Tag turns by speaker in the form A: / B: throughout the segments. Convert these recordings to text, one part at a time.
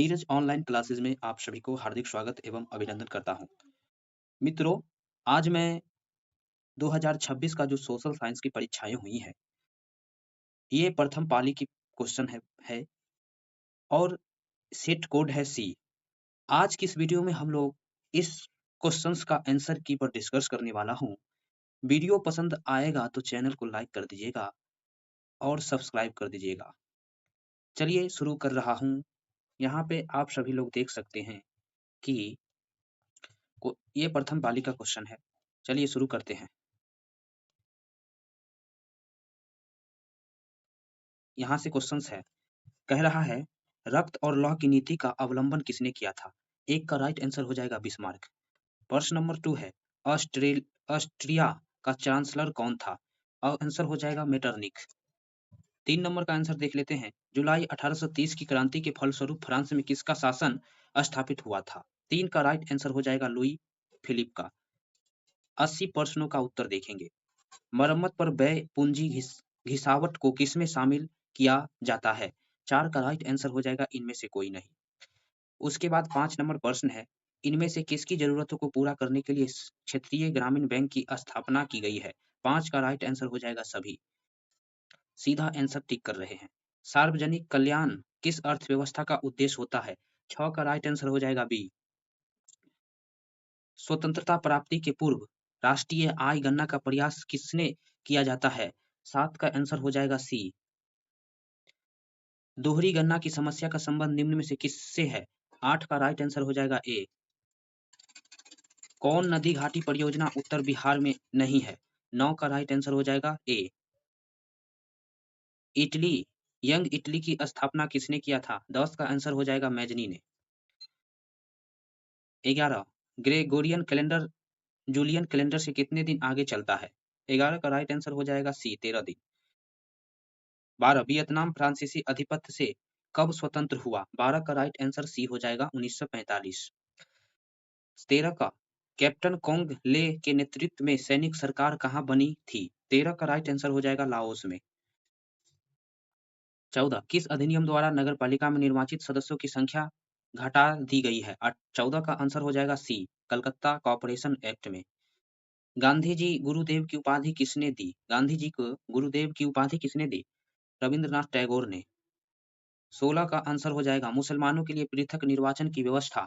A: Neeraj online classes में आप सभी को हार्दिक स्वागत एवं अभिनंदन करता हूं। मित्रों, आज मैं 2026 का जो सोशल साइंस की परीक्षाएं हुई हैं, ये प्रथम पाली की क्वेश्चन है और सेट कोड है सी। आज की इस वीडियो में हम लोग इस क्वेश्चंस का आंसर की पर डिस्कस करने वाला हूं। वीडियो पसंद आएगा तो चैनल को लाइक कर दीजिएगा और सब्सक्राइब कर दीजिएगा। चलिए शुरू कर रहा हूं। यहाँ पे आप सभी लोग देख सकते हैं कि ये प्रथम पाली का क्वेश्चन है। चलिए शुरू करते हैं। यहाँ से क्वेश्चंस है, कह रहा है रक्त और लौह की नीति का अवलंबन किसने किया था? एक का राइट आंसर हो जाएगा बिस्मार्क। प्रश्न नंबर 2 है, ऑस्ट्रिया का चांसलर कौन था? आंसर हो जाएगा मेटरनिख। 3 नंबर का आंसर देख लेते हैं, जुलाई 1830 की क्रांति के फलस्वरूप फ्रांस में किसका शासन स्थापित हुआ था? 3 का राइट आंसर हो जाएगा लुई फिलिप का। 80 प्रश्नों का उत्तर देखेंगे। मरम्मत पर व्यय पूंजी घिसावट को किसमें शामिल किया जाता है? 4 का राइट आंसर हो जाएगा इनमें से कोई नहीं। उसके बाद 5 नंबर प्रश्न है, इनमें से किसकी जरूरतों को पूरा करने के लिए क्षेत्रीय ग्रामीण बैंक की स्थापना की गई है? 5 का राइट आंसर हो जाएगा सभी। सीधा आंसर टिक कर रहे हैं। सार्वजनिक कल्याण किस अर्थव्यवस्था का उद्देश्य होता है? 6 का राइट आंसर हो जाएगा बी। स्वतंत्रता प्राप्ति के पूर्व राष्ट्रीय आय गणना का प्रयास किसने किया जाता है? 7 का आंसर हो जाएगा सी। दोहरी गणना की समस्या का संबंध निम्न में से किससे है? 8 का राइट आंसर हो जाएगा ए। कौन नदी घाटी परियोजना उत्तर बिहार में नहीं है? 9 का राइट आंसर हो जाएगा ए। इटली यंग इटली की स्थापना किसने किया था? 10 का आंसर हो जाएगा मैजनी ने। 11 ग्रेगोरियन कैलेंडर जूलियन कैलेंडर से कितने दिन आगे चलता है? 11 का राइट आंसर हो जाएगा सी, 13 दिन। 12 वियतनाम फ्रांसीसी अधिपत्य से कब स्वतंत्र हुआ? 12 का राइट आंसर सी हो जाएगा 1945। 13 का कैप्टन कोंग ले के नेतृत्व में सैनिक सरकार कहाँ बनी थी? 13 का राइट आंसर हो जाएगा लाओस में। 14 किस अधिनियम द्वारा नगर पालिका में निर्वाचित सदस्यों की संख्या घटा दी गई है? 14 का आंसर हो जाएगा सी, कलकत्ता कॉर्पोरेशन एक्ट में। गांधी जी गुरुदेव की उपाधि किसने दी? गांधी जी को गुरुदेव की उपाधि किसने दी? रविंद्रनाथ टैगोर ने। 16 का आंसर हो जाएगा मुसलमानों के लिए पृथक निर्वाचन की व्यवस्था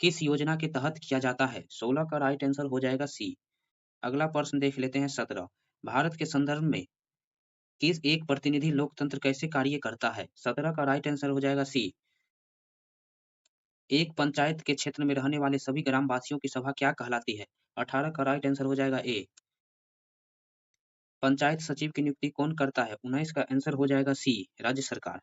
A: किस योजना के तहत किया जाता है? 16 का राइट आंसर हो जाएगा सी। अगला प्रश्न देख लेते हैं 17 भारत के संदर्भ में किस एक प्रतिनिधि लोकतंत्र कैसे कार्य करता है? 17 का राइट आंसर हो जाएगा सी। एक पंचायत के क्षेत्र में रहने वाले सभी ग्राम वासियों की सभा क्या कहलाती है? 18 का राइट आंसर हो जाएगा ए। पंचायत सचिव की नियुक्ति कौन करता है? 19 का आंसर हो जाएगा सी, राज्य सरकार।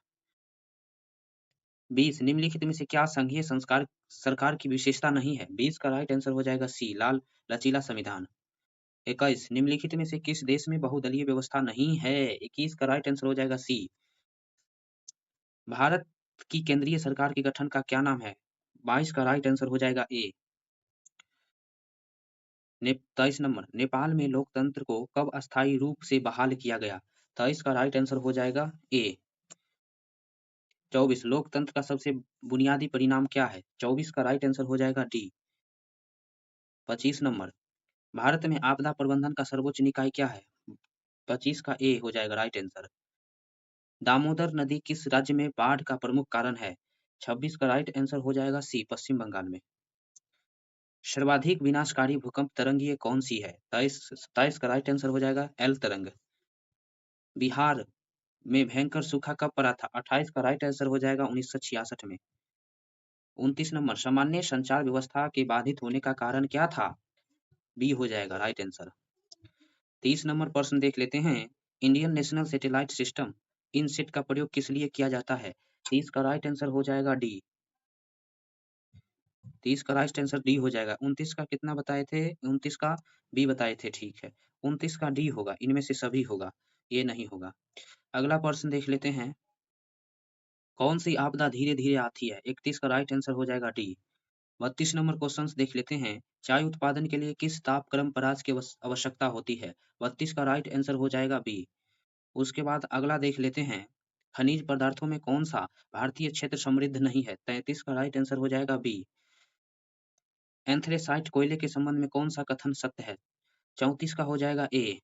A: 20 निम्नलिखित में से क्या संघीय संस्कार सरकार की विशेषता नहीं है? 20 का राइट आंसर हो जाएगा सी, लाल लचीला संविधान। 21 निम्नलिखित में से किस देश में बहुदलीय व्यवस्था नहीं है? 21 का राइट आंसर हो जाएगा सी। भारत की केंद्रीय सरकार के गठन का क्या नाम है? 22 का राइट आंसर हो जाएगा ए। 23 नंबर नेपाल में लोकतंत्र को कब अस्थायी रूप से बहाल किया गया? 23 का राइट आंसर हो जाएगा ए। 24 लोकतंत्र का सबसे बुनियादी परिणाम क्या है? 24 का राइट आंसर हो जाएगा डी। 25 नंबर भारत में आपदा प्रबंधन का सर्वोच्च निकाय क्या है? 25 का ए हो जाएगा राइट आंसर। दामोदर नदी किस राज्य में बाढ़ का प्रमुख कारण है? 26 का राइट आंसर हो जाएगा सी, पश्चिम बंगाल में। सर्वाधिक विनाशकारी भूकंप तरंग कौन सी है? 27 का राइट आंसर हो जाएगा एल तरंग। बिहार में भयंकर सूखा कब पड़ा था? 28 का राइट आंसर हो जाएगा 1966 में। 29 नंबर सामान्य संचार व्यवस्था के बाधित होने का कारण क्या था? बी हो जाएगा राइट आंसर। 30 नंबर प्रश्न देख लेते हैं, Indian national satellite system INSAT का प्रयोग किस लिए किया जाता है? 30 का राइट आंसर हो जाएगा डी। 30 का राइट आंसर डी हो जाएगा। 29 का कितना बताए थे? 29 का बी बताए थे, ठीक है। 29 का डी होगा, इनमें से सभी होगा, ये नहीं होगा। अगला प्रश्न देख लेते हैं, कौन सी आपदा धीरे धीरे आती है? 31 का राइट आंसर हो जाएगा डी। 32 नंबर क्वेश्चन देख लेते हैं, चाय उत्पादन के लिए किस तापक्रम परास की आवश्यकता होती है? 32 का राइट आंसर हो जाएगा बी। उसके बाद अगला देख लेते हैं, खनिज पदार्थों में कौन सा भारतीय क्षेत्र समृद्ध नहीं है? 33 का राइट आंसर हो जाएगा बी। एंथ्रेसाइट कोयले के संबंध में कौन सा कथन सत्य है? 34 का हो जाएगा ए।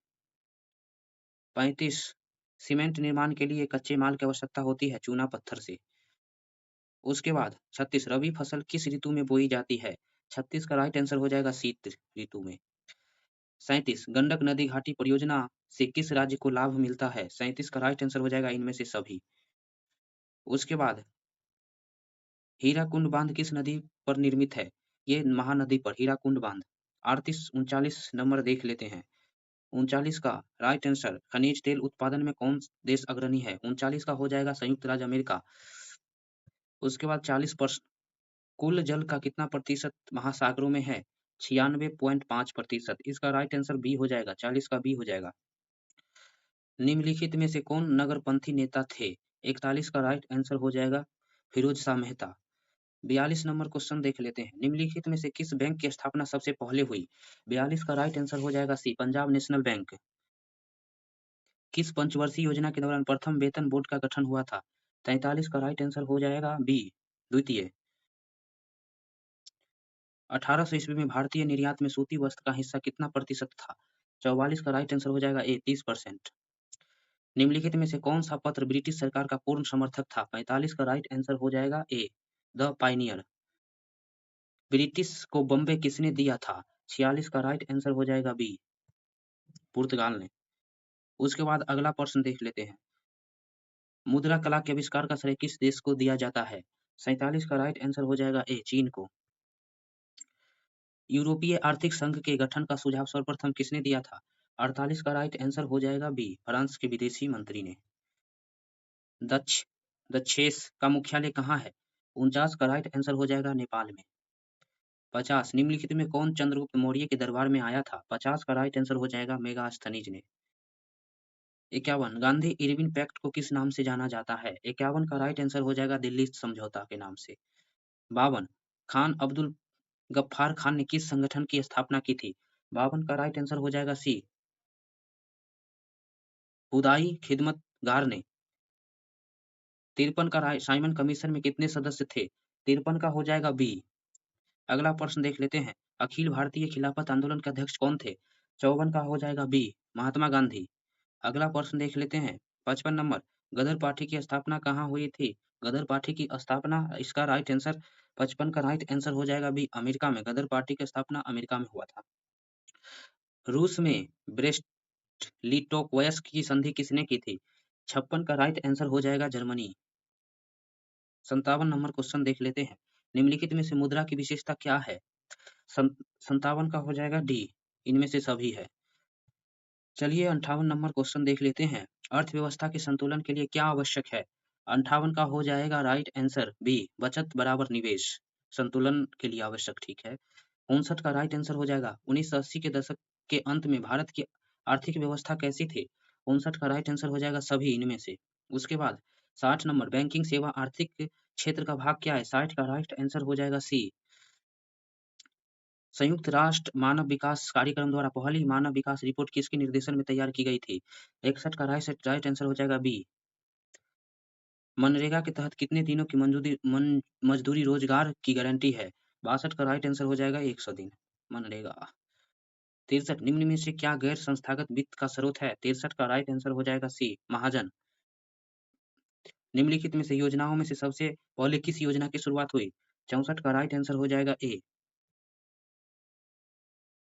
A: 35 सीमेंट निर्माण के लिए कच्चे माल की आवश्यकता होती है चूना पत्थर से। उसके बाद 36 रबी फसल किस ऋतु में बोई जाती है? 36 का राइट आंसर हो जाएगा शीत ऋतु में। 37 गंडक नदी घाटी परियोजना से किस राज्य को लाभ मिलता है? 37 का राइट आंसर हो जाएगा इनमें से सभी। उसके बाद हीराकुंड बांध किस नदी पर निर्मित है? ये महानदी पर हीराकुंड बांध। 38 39 नंबर देख लेते हैं। 39 का राइट आंसर खनिज तेल उत्पादन में कौन देश अग्रणी है? 39 का हो जाएगा संयुक्त राज्य अमेरिका। उसके बाद 40 प्रश्न कुल जल का कितना प्रतिशत महासागरों में है? 96.5%। इसका राइट आंसर बी हो जाएगा। 40 का बी हो जाएगा। निम्नलिखित में से कौन नगरपंथी नेता थे? 41 का राइट आंसर हो जाएगा फिरोज शाह मेहता। 42 नंबर क्वेश्चन देख लेते हैं। निम्नलिखित में से किस बैंक की स्थापना सबसे पहले हुई? 42 का राइट आंसर हो जाएगा सी पंजाब नेशनल बैंक। किस पंचवर्षीय योजना के दौरान प्रथम वेतन बोर्ड का गठन हुआ था? 43 का राइट आंसर हो जाएगा बी द्वितीय। 1800 ईस्वी में भारतीय निर्यात में सूती वस्त्र का हिस्सा कितना प्रतिशत था? 44 का राइट आंसर हो जाएगा ए 30%। निम्नलिखित में से कौन सा पत्र ब्रिटिश सरकार का पूर्ण समर्थक था? 45 का राइट आंसर हो जाएगा ए द पायनियर। ब्रिटिश को बॉम्बे किसने दिया था? 46 का राइट आंसर हो जाएगा बी पुर्तगाल ने। उसके बाद अगला प्रश्न देख लेते हैं। मुद्रा कला के आविष्कार का श्रेय किस देश को दिया जाता है? 47 का राइट आंसर हो जाएगा ए चीन को। यूरोपीय आर्थिक संघ के गठन का सुझाव सर्वप्रथम किसने दिया था? 48 का राइट आंसर हो जाएगा बी फ्रांस के विदेशी मंत्री ने। दक्षेस का मुख्यालय कहाँ है? 49 का राइट आंसर हो जाएगा नेपाल में। 50 निम्नलिखित में कौन चंद्रगुप्त मौर्य के दरबार में आया था? 50 का राइट आंसर हो जाएगा मेगास्थनीज ने। 51 गांधी इरविन पैक्ट को किस नाम से जाना जाता है? 51 का राइट आंसर हो जाएगा दिल्ली समझौता के नाम से। 52 खान अब्दुल गफ्फार खान ने किस संगठन की स्थापना की थी? 52 का राइट आंसर हो जाएगा सी हुदाई खिदमतगार ने। 53 का साइमन कमीशन में कितने सदस्य थे? 53 का हो जाएगा बी। अगला प्रश्न देख लेते हैं। अखिल भारतीय खिलाफत आंदोलन के अध्यक्ष कौन थे? 54 का हो जाएगा बी महात्मा गांधी। अगला प्रश्न देख लेते हैं। 55 नंबर गदर पार्टी की स्थापना कहाँ हुई थी? गदर पार्टी की स्थापना इसका राइट आंसर 55 का राइट आंसर हो जाएगा बी अमेरिका में। गदर पार्टी की स्थापना अमेरिका में हुआ था। रूस में ब्रेस्ट लिटोक्वयस्क की संधि किसने की थी? 56 का राइट आंसर हो जाएगा जर्मनी। 57 नंबर क्वेश्चन देख लेते हैं। निम्नलिखित में से मुद्रा की विशेषता क्या है? 57 का हो जाएगा डी इनमें से सभी है। चलिए 58 नंबर क्वेश्चन देख लेते हैं। अर्थव्यवस्था के संतुलन के लिए क्या आवश्यक है? 58 का हो जाएगा राइट आंसर बी बचत बराबर निवेश संतुलन के लिए आवश्यक ठीक है। 59 का राइट आंसर हो जाएगा 1980 के दशक के अंत में भारत की आर्थिक व्यवस्था कैसी थी? 59 का राइट आंसर हो जाएगा सभी इनमें से। उसके बाद 60 नंबर बैंकिंग सेवा आर्थिक क्षेत्र का भाग क्या है? 60 का राइट आंसर हो जाएगा सी। संयुक्त राष्ट्र मानव विकास कार्यक्रम द्वारा पहली मानव विकास रिपोर्ट किसके निर्देशन में तैयार की गई थी? 61 का राइट आंसर हो जाएगा बी। मनरेगा के तहत कितने दिनों की मजदूरी रोजगार की गारंटी है? 62 का राइट आंसर हो जाएगा 100 दिन मनरेगा। 63 निम्न में से क्या गैर संस्थागत वित्त का स्रोत है? 63 का राइट आंसर हो जाएगा सी महाजन। निम्नलिखित में से योजनाओं में से सबसे पहले किस योजना की शुरुआत हुई? 64 का राइट आंसर हो जाएगा ए।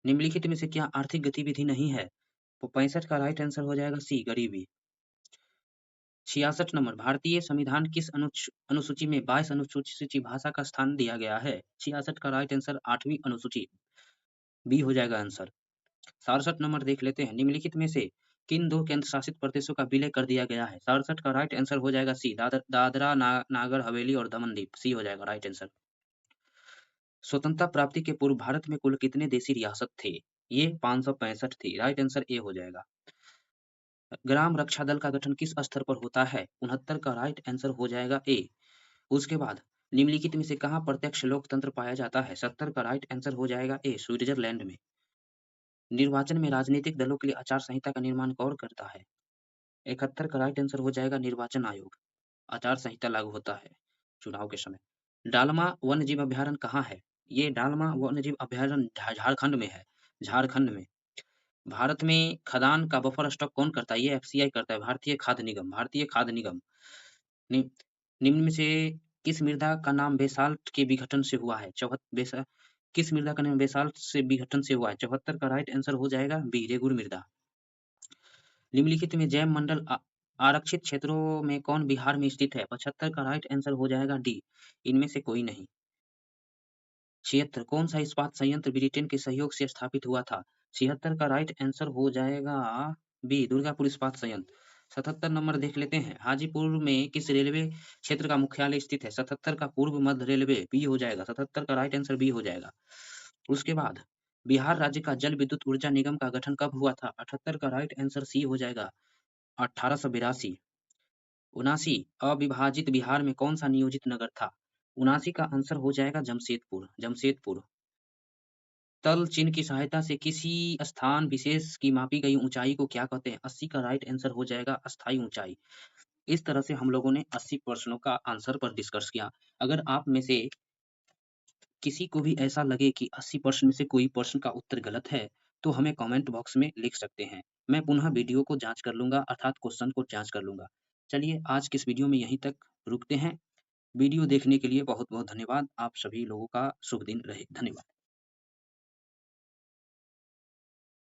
A: निम्नलिखित में से क्या आर्थिक गतिविधि नहीं है? तो 65 का राइट आंसर हो जाएगा सी गरीबी। 66 नंबर भारतीय संविधान किस अनुसूची में 22 अनुसूची भाषा का स्थान दिया गया है? 66 का राइट आंसर 8वीं अनुसूची बी हो जाएगा आंसर। 67 नंबर देख लेते हैं। निम्नलिखित में से किन दो केंद्र शासित प्रदेशों का विलय कर दिया गया है? 67 का राइट आंसर हो जाएगा सी दादरा नागर हवेली और दमन दीव सी हो जाएगा राइट आंसर। स्वतंत्रता प्राप्ति के पूर्व भारत में कुल कितने देशी रियासत थे? ये 565 थी राइट आंसर ए हो जाएगा। ग्राम रक्षा दल का गठन किस स्तर पर होता है? 69 का राइट आंसर हो जाएगा ए। उसके बाद निम्नलिखित में से कहाँ प्रत्यक्ष लोकतंत्र पाया जाता है? 70 का राइट आंसर हो जाएगा ए स्विट्जरलैंड में। निर्वाचन में राजनीतिक दलों के लिए आचार संहिता का निर्माण कौन करता है? 71 का राइट आंसर हो जाएगा निर्वाचन आयोग। आचार संहिता लागू होता है चुनाव के समय। डालमा वन्यजीव अभयारण्य कहाँ है? ये डालमा वन्यजीव अभयारण्य झारखंड में है, झारखंड में। भारत में खदान का बफर स्टॉक कौन करता है? ये एफसीआई करता है, भारतीय खाद्य निगम, भारतीय खाद्य निगम। नि निम्न में से किस मृदा का नाम बेसाल्ट के विघटन से हुआ है? किस मृदा का नाम बेसाल्ट से विघटन से हुआ है? 74 का राइट आंसर हो जाएगा बी, रेगुर मृदा। निम्नलिखित में जैव मंडल आरक्षित क्षेत्रों में कौन बिहार में स्थित है? 75 का राइट आंसर हो जाएगा डी, इनमें से कोई नहीं। क्षेत्र कौन सा इस्पात संयंत्र ब्रिटेन के सहयोग से स्थापित हुआ था? 76 का राइट आंसर हो जाएगा बी, दुर्गापुर इस्पात संयंत्र। 77 नंबर देख लेते हैं। हाजीपुर में किस रेलवे क्षेत्र का मुख्यालय स्थित है? 77 का पूर्व मध्य रेलवे, बी हो जाएगा। 77 का राइट आंसर बी हो जाएगा। उसके बाद बिहार राज्य का जल विद्युत ऊर्जा निगम का गठन कब हुआ था? 78 का राइट आंसर सी हो जाएगा, 1882। 79 अविभाजित बिहार में कौन सा नियोजित नगर था? 79 का आंसर हो जाएगा जमशेदपुर, जमशेदपुर। तल चिन्ह की सहायता से किसी स्थान विशेष की मापी गई ऊंचाई को क्या कहते हैं? 80 का राइट आंसर हो जाएगा अस्थायी ऊंचाई। इस तरह से हम लोगों ने 80 प्रश्नों का आंसर पर डिस्कस किया। अगर आप में से किसी को भी ऐसा लगे कि 80 प्रश्न में से कोई प्रश्न का उत्तर गलत है, तो हमें कमेंट बॉक्स में लिख सकते हैं। मैं पुनः वीडियो को जाँच कर लूँगा, अर्थात क्वेश्चन को जाँच कर लूँगा। चलिए आज के इस वीडियो में यहीं तक रुकते हैं। वीडियो देखने के लिए बहुत-बहुत धन्यवाद। आप सभी लोगों का शुभ दिन रहे। धन्यवाद।